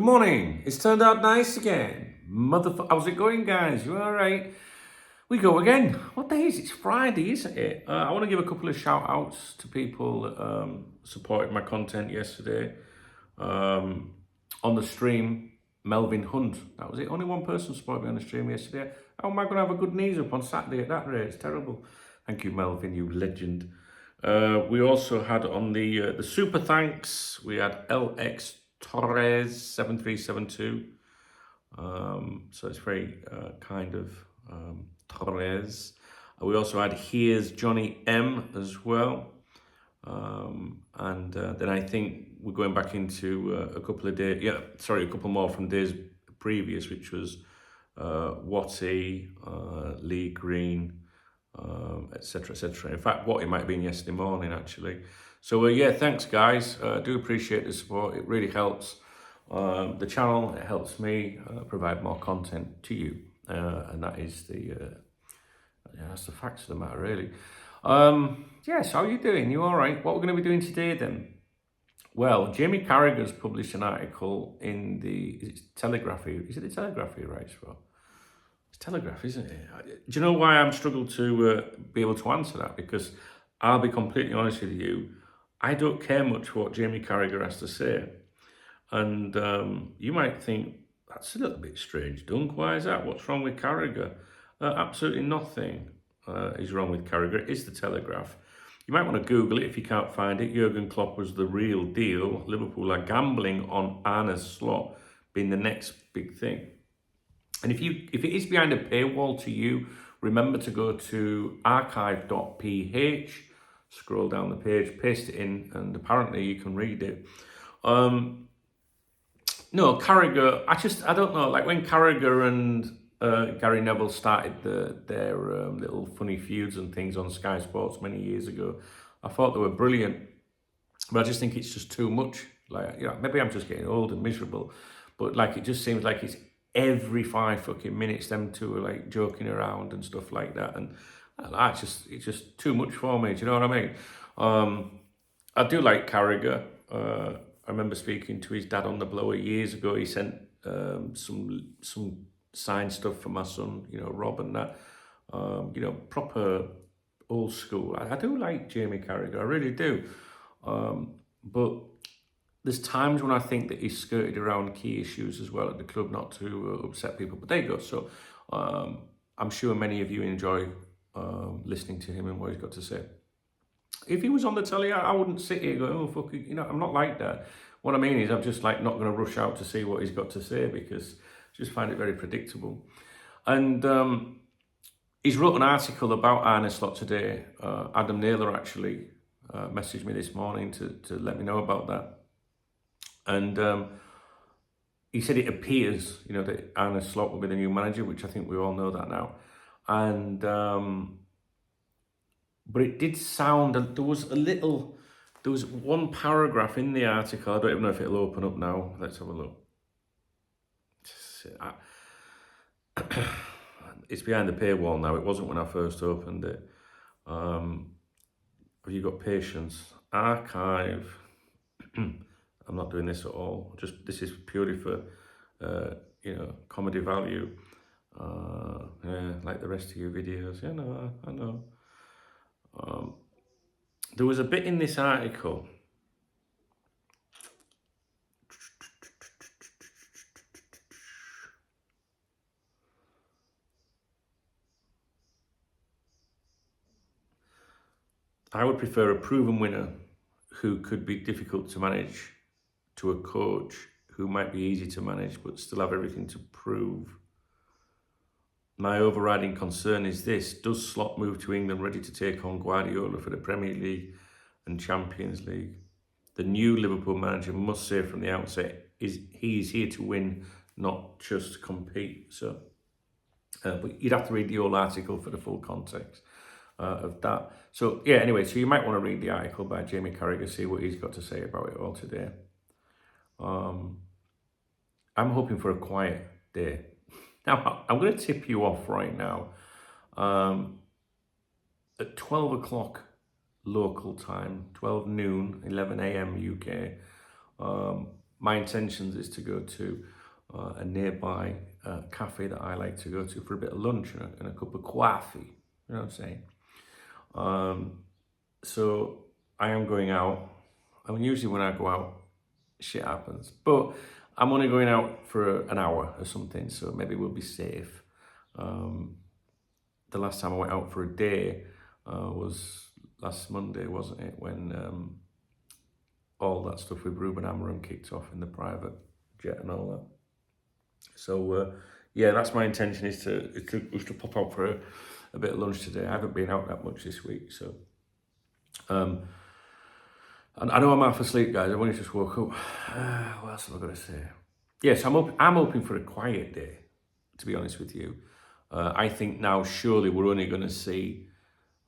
morning. It's turned out nice again. How's it going, guys? You all right? We go again. What day is it? It's Friday, isn't it? I want to give a couple of shout outs to people that supported my content yesterday. On the stream, Melvin Hunt. That was it. Only one person supported me on the stream yesterday. How am I going to have a good knees up on Saturday at that rate? It's terrible. Thank you, Melvin, you legend. We also had on the super thanks, we had LX Torres 7372. So it's very kind of Torres. We also had Here's Johnny M as well. And then I think we're going back into a couple of days, a couple more from days previous, which was Watty, Lee Green, etc, etc. In fact, Watty might have been yesterday morning actually. So yeah, thanks guys. I do appreciate the support. It really helps the channel. It helps me provide more content to you, and that is that's the facts of the matter, really. Yes, how are you doing? You all right? What we're going to be doing today then? Well, Jamie Carragher's published an article in the Telegraph. Is it the Telegraph he writes for? It's Telegraph, isn't it? Do you know why I'm struggling to be able to answer that? Because I'll be completely honest with you, I don't care much what Jamie Carragher has to say. And you might think, that's a little bit strange, Dunk. Why is that? What's wrong with Carragher? Absolutely nothing is wrong with Carragher. It's the Telegraph. You might want to Google it if you can't find it. Jurgen Klopp was the real deal. Liverpool are gambling on Arne Slot being the next big thing. And if it is behind a paywall to you, remember to go to archive.ph, scroll down the page, paste it in, and apparently you can read it. No, Carragher, I don't know, like when Carragher and Gary Neville started their little funny feuds and things on Sky Sports many years ago, I thought they were brilliant, but I just think it's just too much. Like, maybe I'm just getting old and miserable, but like, it just seems like it's every 5 fucking minutes them two are like joking around and stuff like that, and it's just too much for me. Do you know what I mean? I do like Carragher. I remember speaking to his dad on the blower years ago. He sent some signed stuff for my son, Rob and that. Proper old school. I do like Jamie Carragher, I really do. But there's times when I think that he's skirted around key issues as well at the club, not to upset people. But there you go. So I'm sure many of you enjoy listening to him and what he's got to say. If he was on the telly, I wouldn't sit here going, oh, fuck it. I'm not like that. What I mean is I'm just like not going to rush out to see what he's got to say because I just find it very predictable. And he's wrote an article about Arne Slot today. Adam Naylor actually messaged me this morning to let me know about that. And he said it appears, that Arne Slot will be the new manager, which I think we all know that now. And but it did sound, there was one paragraph in the article, I don't even know if it'll open up now. Let's have a look. It's behind the paywall now. It wasn't when I first opened it. Have you got patience? Archive. I'm not doing this at all. This is purely for, comedy value. Like the rest of your videos. Yeah, no, I know. There was a bit in this article. I would prefer a proven winner who could be difficult to manage to a coach who might be easy to manage but still have everything to prove. My overriding concern is this: does Slot move to England ready to take on Guardiola for the Premier League and Champions League? The new Liverpool manager must say from the outset he is here to win, not just compete. So, but you'd have to read the whole article for the full context of that. So yeah, anyway, so you might want to read the article by Jamie Carragher, see what he's got to say about it all today. I'm hoping for a quiet day. Now, I'm going to tip you off right now. At 12 o'clock local time, 12 noon, 11 a.m. UK, my intentions is to go to a nearby cafe that I like to go to for a bit of lunch and a cup of coffee. You know what I'm saying? So I am going out. I mean, usually when I go out, shit happens. But I'm only going out for an hour or something, so maybe we'll be safe. The last time I went out for a day was last Monday, wasn't it? When all that stuff with Ruben Amorim kicked off in the private jet and all that. So yeah, that's my intention is to pop out for a bit of lunch today. I haven't been out that much this week, so. And I know I'm half asleep, guys. I've only just woke up. What else have I got to say? Yes, I'm hoping for a quiet day, to be honest with you. I think now surely we're only going to see,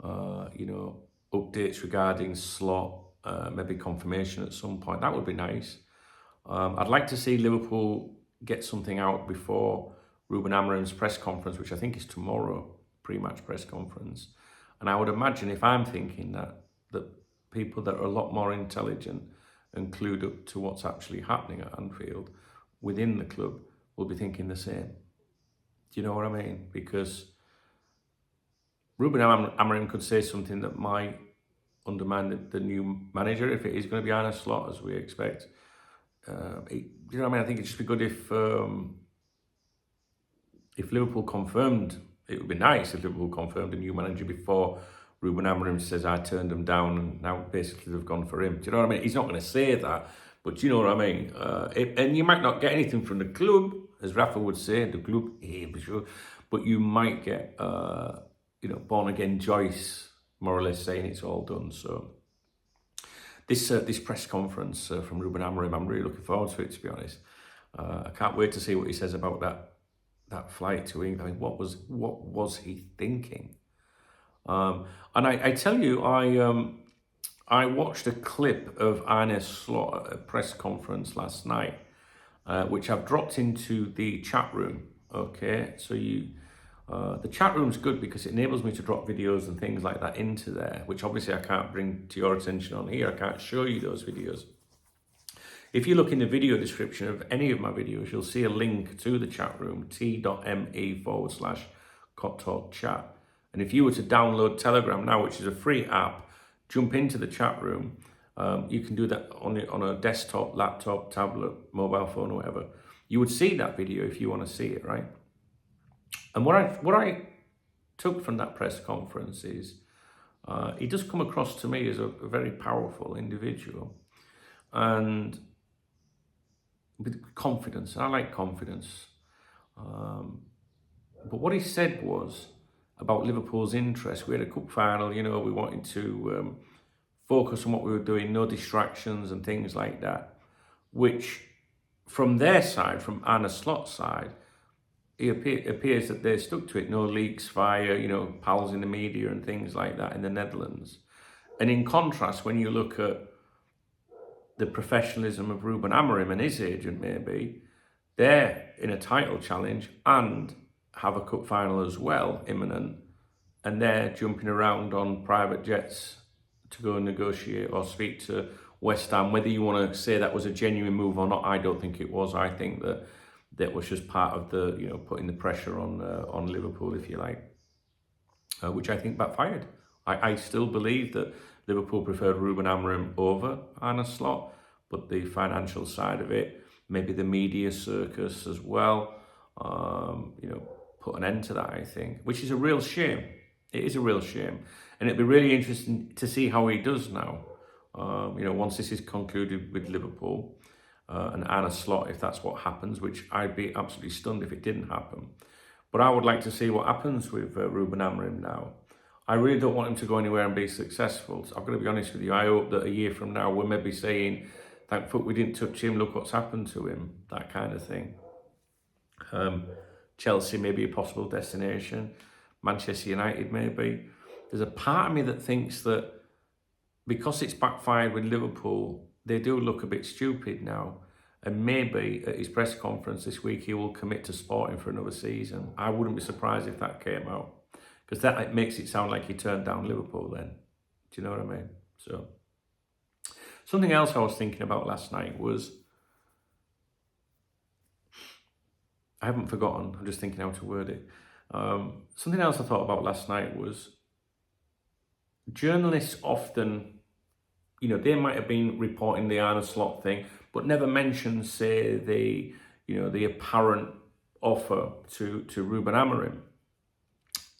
updates regarding slot, maybe confirmation at some point. That would be nice. I'd like to see Liverpool get something out before Ruben Amorim's press conference, which I think is tomorrow, pre-match press conference. And I would imagine, if I'm thinking that people that are a lot more intelligent and clued up to what's actually happening at Anfield within the club will be thinking the same. Do you know what I mean? Because Ruben Amorim could say something that might undermine the new manager if it is going to be Arne Slot, as we expect. You know what I mean? I think it'd just be good if Liverpool confirmed. It would be nice if Liverpool confirmed a new manager before Ruben Amorim says, I turned him down and now basically they've gone for him. Do you know what I mean? He's not going to say that, but you know what I mean? And you might not get anything from the club, as Rafa would say, the club, but you might get, born-again Joyce more or less saying it's all done. So this press conference from Ruben Amorim, I'm really looking forward to it, to be honest. I can't wait to see what he says about that flight to England. I mean, what was he thinking? And I tell you, I watched a clip of Arne Slot at a press conference last night, which I've dropped into the chat room. Okay, so the chat room's good because it enables me to drop videos and things like that into there, which obviously I can't bring to your attention on here. I can't show you those videos. If you look in the video description of any of my videos, you'll see a link to the chat room, t.me/CotTalkChat. And if you were to download Telegram now, which is a free app, jump into the chat room. You can do that on a desktop, laptop, tablet, mobile phone, or whatever. You would see that video if you want to see it, right? And what I took from that press conference is he does come across to me as a very powerful individual and with confidence. I like confidence. But what he said was, about Liverpool's interest. We had a cup final, we wanted to focus on what we were doing, no distractions and things like that, which from their side, from Arne Slot's side, it appears that they stuck to it. No leaks via, pals in the media and things like that in the Netherlands. And in contrast, when you look at the professionalism of Ruben Amorim and his agent maybe, they're in a title challenge and have a cup final as well, imminent, and they're jumping around on private jets to go and negotiate or speak to West Ham. Whether you want to say that was a genuine move or not, I don't think it was. I think that was just part of the, putting the pressure on Liverpool, if you like, which I think backfired. I still believe that Liverpool preferred Ruben Amorim over Arne Slot, but the financial side of it, maybe the media circus as well, put an end to that, I think, which is a real shame. It is a real shame. And it'd be really interesting to see how he does now. Once this is concluded with Liverpool and Arne Slot, if that's what happens, which I'd be absolutely stunned if it didn't happen. But I would like to see what happens with Ruben Amorim now. I really don't want him to go anywhere and be successful. So I've got to be honest with you. I hope that a year from now, we're maybe saying, thank fuck we didn't touch him, look what's happened to him, that kind of thing. Chelsea may be a possible destination. Manchester United maybe. There's a part of me that thinks that because it's backfired with Liverpool, they do look a bit stupid now. And maybe at his press conference this week, he will commit to Sporting for another season. I wouldn't be surprised if that came out. Because that makes it sound like he turned down Liverpool then. Do you know what I mean? So, something else I was thinking about last night was haven't forgotten. I'm just thinking how to word it. Something else I thought about last night was journalists often, you know, they might have been reporting the Arne Slot thing, but never mention, say, the apparent offer to Ruben Amorim.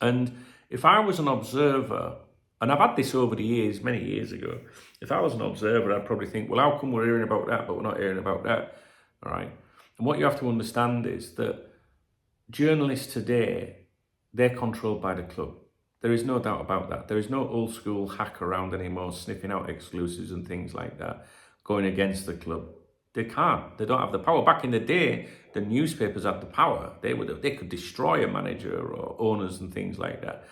And if I was an observer, and I've had this over the years, many years ago, if I was an observer, I'd probably think, well, how come we're hearing about that, but we're not hearing about that, all right? And what you have to understand is that journalists today, they're controlled by the club. There is no doubt about that. There is no old school hack around anymore, sniffing out exclusives and things like that, going against the club. They can't. They don't have the power. Back in the day, the newspapers had the power. They could destroy a manager or owners and things like that.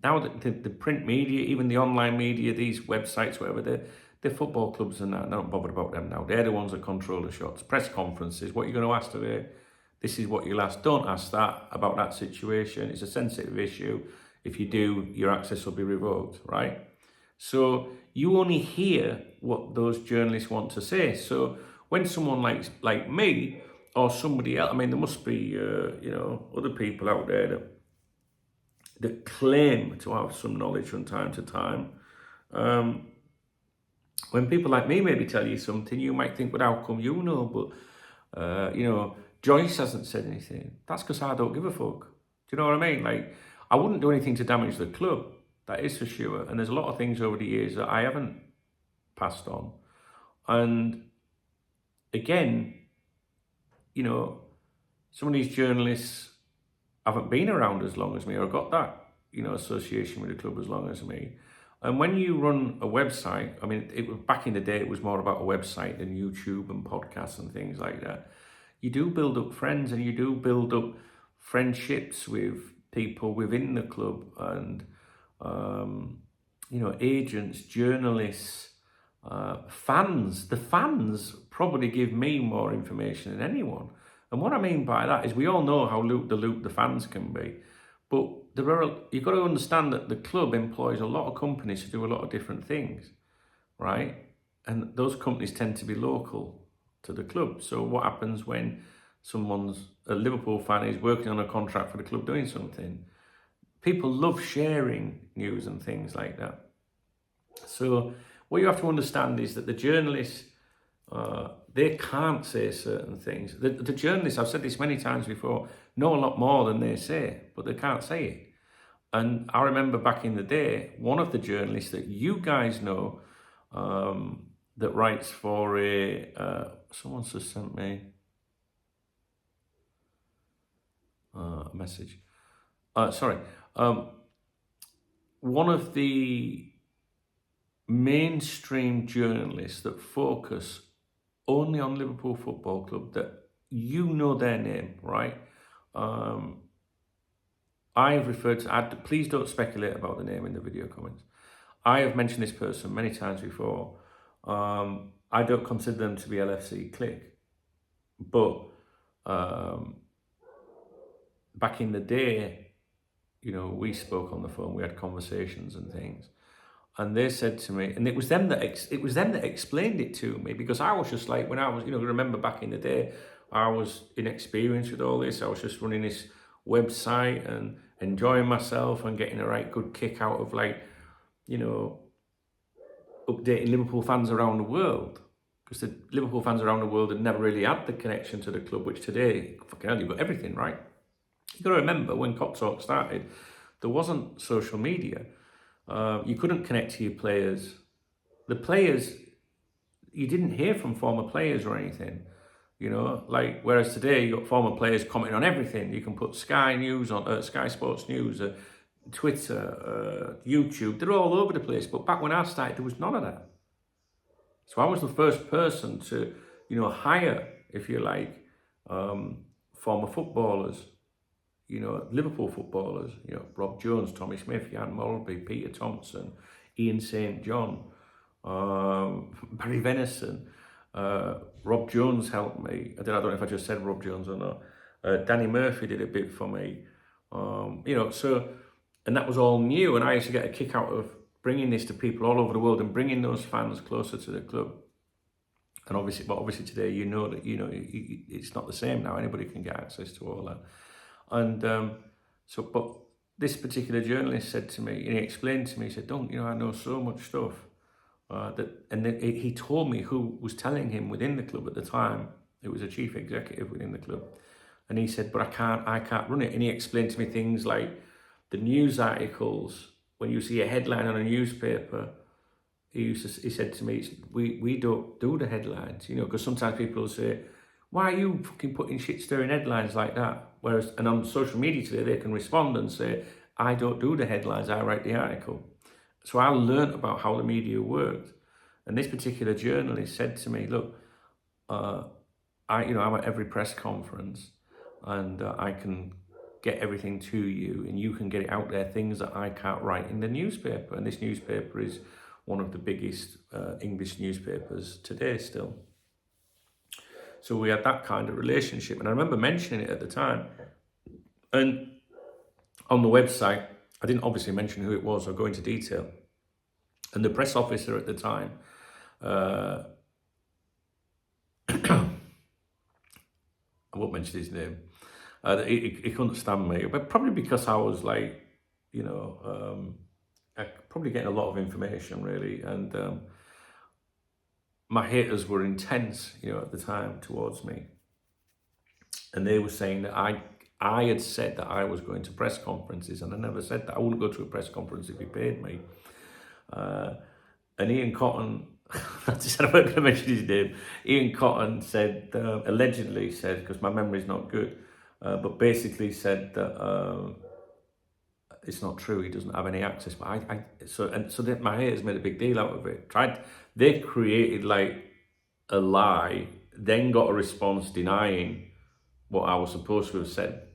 Now the print media, even the online media, these websites, whatever, they're football clubs and that. They're not bothered about them now. They're the ones that control the shots. Press conferences, what are you going to ask today? This is what you'll ask. Don't ask that about that situation. It's a sensitive issue. If you do, your access will be revoked, right? So you only hear what those journalists want to say. So when someone like me or somebody else, I mean, there must be other people out there that claim to have some knowledge from time to time. When people like me maybe tell you something, you might think, well, how come you know? But Joyce hasn't said anything. That's because I don't give a fuck. Do you know what I mean? Like, I wouldn't do anything to damage the club, that is for sure. And there's a lot of things over the years that I haven't passed on. And again, some of these journalists haven't been around as long as me or got that, association with the club as long as me. And when you run a website, I mean, it was back in the day, it was more about a website than YouTube and podcasts and things like that. You do build up friends and you do build up friendships with people within the club and, agents, journalists, fans. The fans probably give me more information than anyone. And what I mean by that is we all know how loop the fans can be. But you've got to understand that the club employs a lot of companies to do a lot of different things, right? And those companies tend to be local to the club. So what happens when a Liverpool fan is working on a contract for the club doing something? People love sharing news and things like that. So what you have to understand is that the journalists, they can't say certain things. The journalists, I've said this many times before, know a lot more than they say, but they can't say it. And I remember back in the day, one of the journalists that you guys know, that writes for someone's just sent me a message. One of the mainstream journalists that focus only on Liverpool Football Club, that their name, right? I have referred to, please don't speculate about the name in the video comments. I have mentioned this person many times before. I don't consider them to be LFC clique, but back in the day, we spoke on the phone, we had conversations and things, and they said to me, and it was them that explained it to me, because I was just like, when I was, remember back in the day, I was inexperienced with all this. I was just running this website and enjoying myself and getting a right good kick out of updating Liverpool fans around the world, because the Liverpool fans around the world had never really had the connection to the club, which today, fucking hell, you've got everything, right? You've got to remember, when Cop Talk started, there wasn't social media. You couldn't connect to your players. The players, you didn't hear from former players or anything, whereas today you've got former players commenting on everything. You can put Sky News on, Sky Sports News, Twitter, YouTube, they're all over the place. But back when I started, there was none of that. So I was the first person to, hire, if you like, former footballers, Liverpool footballers, Rob Jones, Tommy Smith, Jan Mulby, Peter Thompson, Ian St. John, Barry Venison. Rob Jones helped me. I don't know if I just said Rob Jones or not. Danny Murphy did a bit for me. And that was all new, and I used to get a kick out of bringing this to people all over the world and bringing those fans closer to the club. And obviously today, you know that, it's not the same now. Anybody can get access to all that. And but this particular journalist said to me, and he explained to me, he said, "Don't, I know so much stuff." He told me who was telling him within the club at the time. It was a chief executive within the club. And he said, "But I can't run it." And he explained to me things like the news articles. When you see a headline on a newspaper, he said to me, we don't do the headlines, because sometimes people will say, "Why are you fucking putting shit-stirring headlines like that?" Whereas, and on social media today, they can respond and say, "I don't do the headlines, I write the article." So I learned about how the media worked. And this particular journalist said to me, "Look, I'm at every press conference, and I can get everything to you, and you can get it out there, things that I can't write in the newspaper." And this newspaper is one of the biggest English newspapers today still. So we had that kind of relationship. And I remember mentioning it at the time. And on the website, I didn't obviously mention who it was or go into detail. And the press officer at the time, I won't mention his name, he couldn't stand me, but probably because I was like, I probably getting a lot of information really, and my haters were intense, at the time towards me, and they were saying that I had said that I was going to press conferences, and I never said that. I wouldn't go to a press conference if he paid me. And Ian Cotton, I said I'm not going to mention his name. Ian Cotton said, allegedly said, because my memory's not good, but basically said that it's not true. He doesn't have any access. But so my haters made a big deal out of it. They created like a lie, then got a response denying what I was supposed to have said,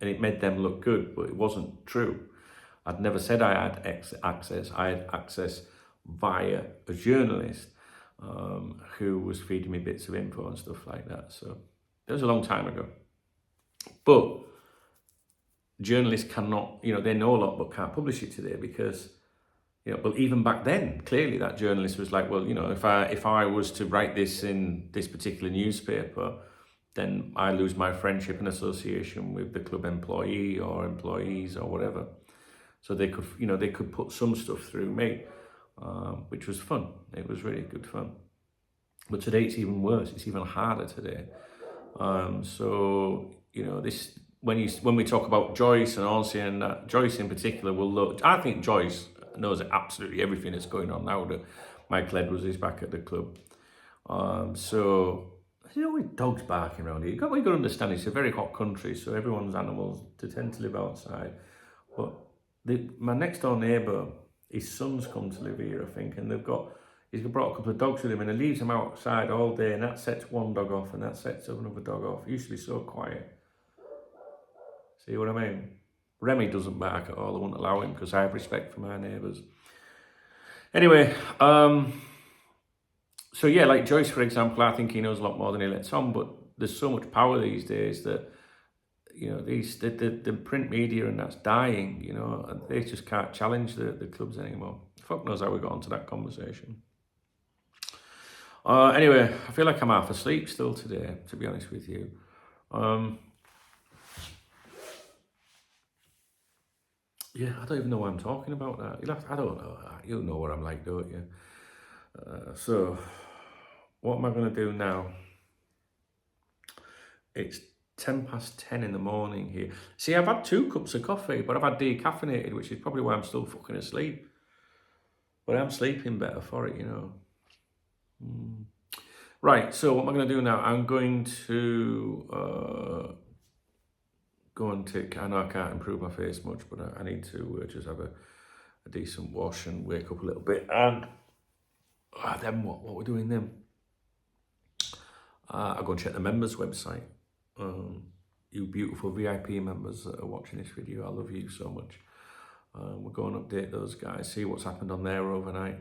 and it made them look good, but it wasn't true. I'd never said I had access. I had access via a journalist who was feeding me bits of info and stuff like that. So that was a long time ago. But journalists cannot, they know a lot but can't publish it today because, but even back then, clearly that journalist was like, well, if I was to write this in this particular newspaper, then I lose my friendship and association with the club employee or employees or whatever. So they could put some stuff through me, which was fun. It was really good fun. But today it's even worse. It's even harder today. This when we talk about Joyce and Orsi and Joyce in particular will look. I think Joyce knows absolutely everything that's going on now that Michael Edwards is back at the club. With dogs barking around here, you've got to understand it's a very hot country, so everyone's animals tend to live outside. But my next door neighbour, his son's come to live here, I think, and he's brought a couple of dogs with him, and he leaves them outside all day, and that sets one dog off, and that sets another dog off. It used to be so quiet. See what I mean? Remy doesn't bark at all. I won't allow him because I have respect for my neighbours. Anyway, so yeah, like Joyce, for example, I think he knows a lot more than he lets on, but there's so much power these days that, the print media and that's dying, and they just can't challenge the clubs anymore. Fuck knows how we got onto that conversation. Anyway, I feel like I'm half asleep still today, to be honest with you. Yeah, I don't even know why I'm talking about that. I don't know. You know what I'm like, don't you? So, what am I going to do now? It's 10:10 in the morning here. See, I've had 2 cups of coffee, but I've had decaffeinated, which is probably why I'm still fucking asleep. But I'm sleeping better for it, Right, so what am I going to do now? I'm going to go and take, I know I can't improve my face much, but I need to just have a decent wash and wake up a little bit. And then what we're doing then? I'll go and check the members website. You beautiful VIP members that are watching this video, I love you so much. We'll go and update those guys, see what's happened on there overnight.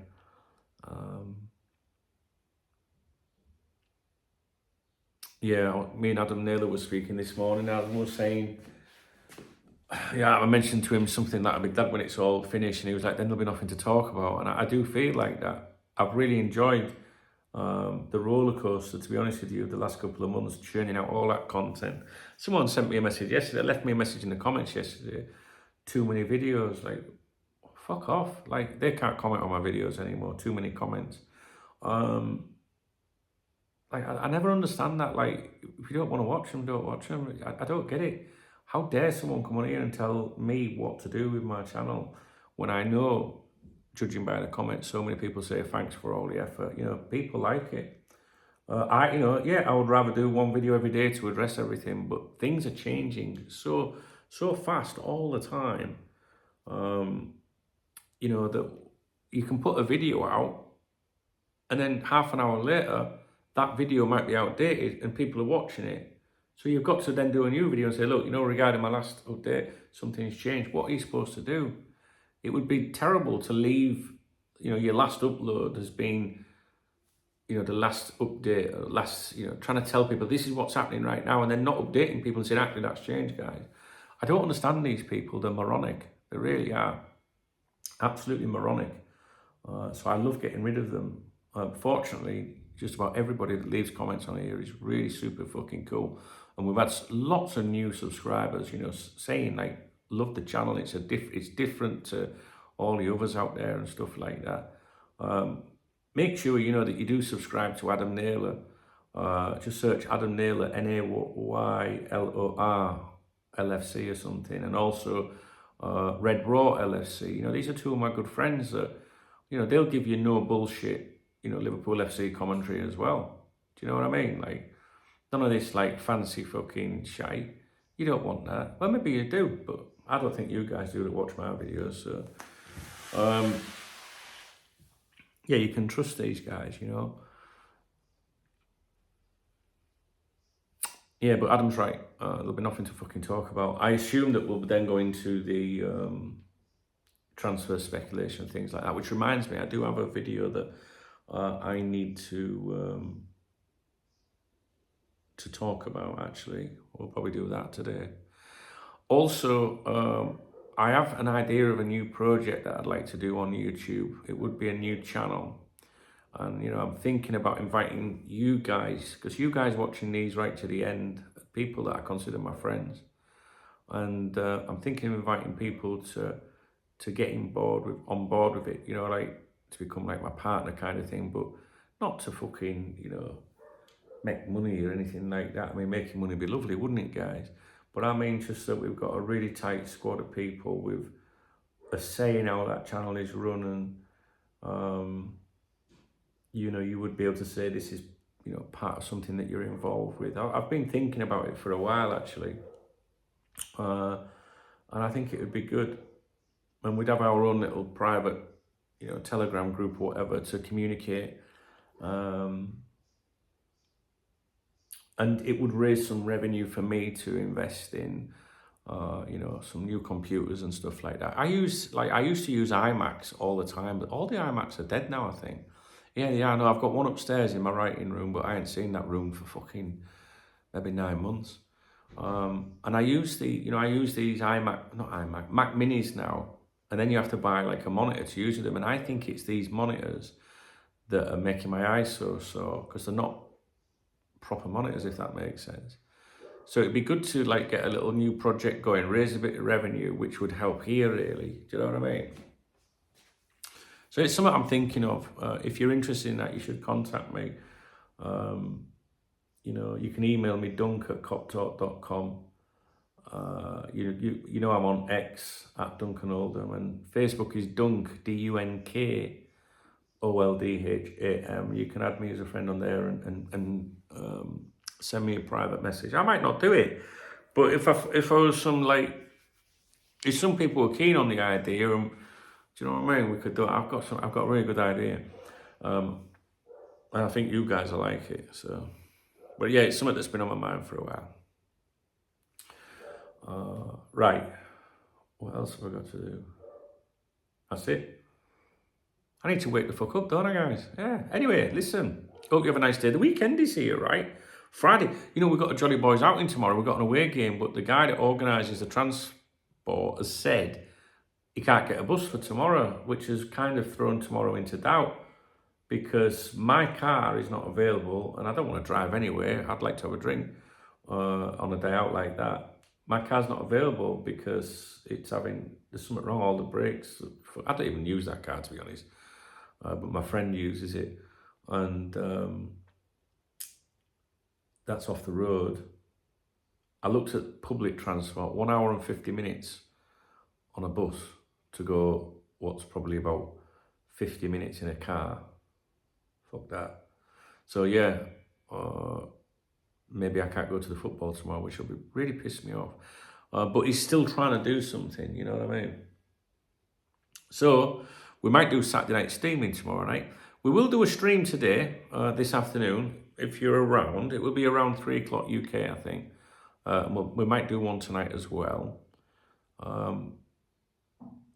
Yeah, me and Adam Naylor were speaking this morning. Adam was saying, I mentioned to him something that I'd be glad when it's all finished, and he was like, then there'll be nothing to talk about. And I do feel like that. I've really enjoyed the roller coaster, to be honest with you, the last couple of months, churning out all that content. Someone sent me a message yesterday, left me a message in the comments yesterday, too many videos, like, fuck off. Like, they can't comment on my videos anymore, too many comments. Like, I never understand that. Like, if you don't want to watch them, don't watch them. I don't get it. How dare someone come on here and tell me what to do with my channel when I know, judging by the comments, so many people say thanks for all the effort. You know, people like it. I would rather do one video every day to address everything, but things are changing so fast all the time. You know, that you can put a video out and then half an hour later, that video might be outdated and people are watching it. So you've got to then do a new video and say, look, you know, regarding my last update, something's changed. What are you supposed to do? It would be terrible to leave, you know, your last upload has been, you know, the last update, or last, you know, trying to tell people this is what's happening right now and then not updating people and saying, actually, that's changed, guys. I don't understand these people. They're moronic. They really are. Absolutely moronic. So I love getting rid of them. Fortunately, just about everybody that leaves comments on here is really super fucking cool. And we've had lots of new subscribers, you know, saying like, love the channel. It's different to all the others out there and stuff like that. Make sure, you know, that you do subscribe to Adam Naylor. Just search Adam Naylor, Naylor LFC or something. And also Red Raw LFC. You know, these are two of my good friends that, you know, they'll give you no bullshit, you know, Liverpool FC commentary as well. Do you know what I mean? Like, none of this like fancy fucking shite. You don't want that. Well, maybe you do, but I don't think you guys do that watch my videos. So, yeah, you can trust these guys, you know. Yeah, but Adam's right. There'll be nothing to fucking talk about. I assume that we'll then go into the transfer speculation, things like that, which reminds me, I do have a video that I need to talk about, actually. We'll probably do that today. Also, I have an idea of a new project that I'd like to do on YouTube. It would be a new channel. And, you know, I'm thinking about inviting you guys, because you guys watching these right to the end, people that I consider my friends. And I'm thinking of inviting people to get on board with it, you know, like to become like my partner kind of thing, but not to fucking, you know, make money or anything like that. I mean, making money would be lovely, wouldn't it, guys? But I mean, just that we've got a really tight squad of people with a say in how that channel is run, and you know, you would be able to say this is, you know, part of something that you're involved with. I've been thinking about it for a while, actually, and I think it would be good. And we'd have our own little private, you know, Telegram group or whatever to communicate. And it would raise some revenue for me to invest in, you know, some new computers and stuff like that. I used to use iMacs all the time, but all the iMacs are dead now, I think. Yeah, I know. I've got one upstairs in my writing room, but I ain't seen that room for fucking maybe 9 months. And I use these Mac Minis now. And then you have to buy like a monitor to use them. And I think it's these monitors that are making my eyes so sore, because they're not proper monitors, if that makes sense. So it'd be good to like get a little new project going, raise a bit of revenue, which would help here really. Do you know what I mean? So it's something I'm thinking of. If you're interested in that, you should contact me. You know, you can email me dunk@coptalk.com. You know I'm on X @Duncan Oldham, and Facebook is Dunk, DUNKOLDHAM. You can add me as a friend on there and send me a private message. I might not do it, but if I was if some people were keen on the idea, and do you know what I mean, we could do it. I've got a really good idea, and I think you guys will like it. So, but yeah, it's something that's been on my mind for a while. Right, what else have I got to do? That's it. I need to wake the fuck up, don't I, guys? Yeah. Anyway, listen, hope you have a nice day. The weekend is here, right? Friday, you know, we've got a Jolly Boys outing tomorrow. We've got an away game, but the guy that organises the transport has said he can't get a bus for tomorrow, which has kind of thrown tomorrow into doubt. because my car is not available and I don't want to drive anyway. I'd like to have a drink on a day out like that. My car's not available because there's something wrong, all the brakes. I don't even use that car, to be honest, but my friend uses it, and that's off the road. I looked at public transport, 1 hour and 50 minutes on a bus to go what's probably about 50 minutes in a car. Fuck that. So yeah, maybe I can't go to the football tomorrow, which will be really piss me off. But he's still trying to do something, you know what I mean? So we might do Saturday night streaming tomorrow night. We will do a stream today, this afternoon, if you're around. It will be around 3 o'clock UK, I think. We might do one tonight as well.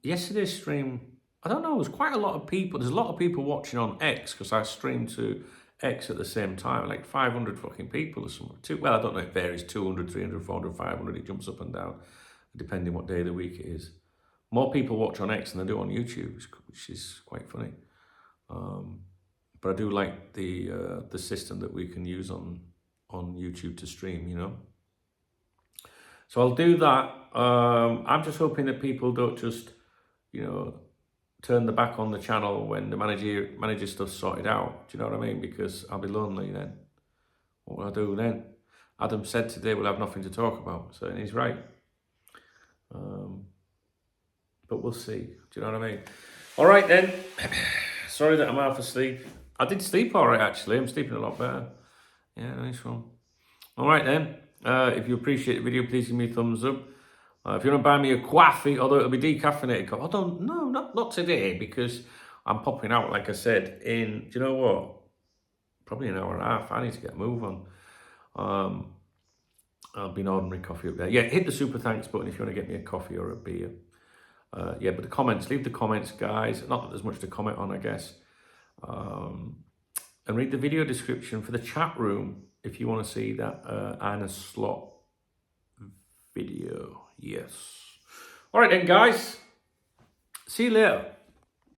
Yesterday's stream, I don't know, there's quite a lot of people. There's a lot of people watching on X, because I stream to X at the same time, like 500 fucking people or something. Well, I don't know, it varies, 200, 300, 400, 500, it jumps up and down, depending what day of the week it is. More people watch on X than they do on YouTube, which is quite funny. But I do like the system that we can use on YouTube to stream, you know. So I'll do that. I'm just hoping that people don't just, you know, turn the back on the channel when the manager stuff's sorted out. Do you know what I mean? Because I'll be lonely then. What will I do then? Adam said today we'll have nothing to talk about, so he's right. But we'll see. Do you know what I mean? All right then. Sorry that I'm half asleep. I did sleep all right, actually. I'm sleeping a lot better. Yeah, nice one. All right then. If you appreciate the video, please give me a thumbs up. If you want to buy me a coffee, although it'll be decaffeinated, no, not today, because I'm popping out, like I said, in, do you know what? Probably an hour and a half. I need to get a move on. I'll be an ordinary coffee up there. Yeah, hit the super thanks button if you want to get me a coffee or a beer. Yeah, but the comments, leave the comments, guys. Not that there's much to comment on, I guess. And read the video description for the chat room if you want to see that Anna Slot video. Yes. All right then, guys. See you later.